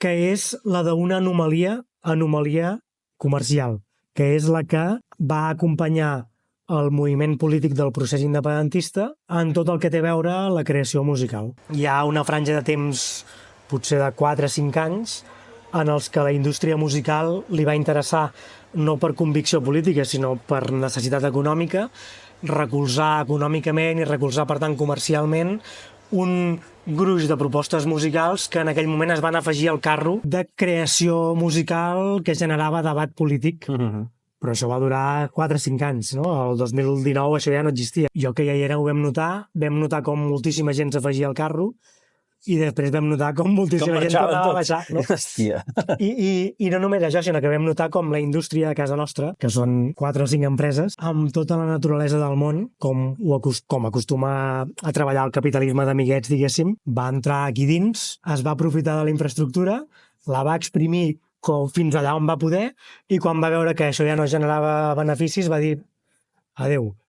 que és la d'una anomalia comercial, que és la que va acompanyar el moviment polític del procés independentista en tot el que té a veure la creació musical. Hi ha una franja de temps, potser de 4 o 5 anys, en els que la indústria musical li va interessar, no per convicció política, sinó per necessitat econòmica, recolzar econòmicament i recolzar, per tant, comercialment, un gruix de propostes musicals que en aquell moment es van afegir al carro de creació musical que generava debat polític. Però això va durar 4 o 5 anys, no? El 2019 això ja no existia. Jo que ja hi era ho vam notar com moltíssima gent s'afegia al carro i després vam notar com moltíssima gent tornava a baixar. No? Hòstia. I no només això, sinó que vam notar com la indústria a casa nostra, que són 4 o 5 empreses, amb tota la naturalesa del món, com acostuma a treballar el capitalisme d'amiguets, diguéssim, va entrar aquí dins, es va aprofitar de la infraestructura, la va exprimir fins allà on va poder, i quan va veure que això ja no generava beneficis va dir adeu.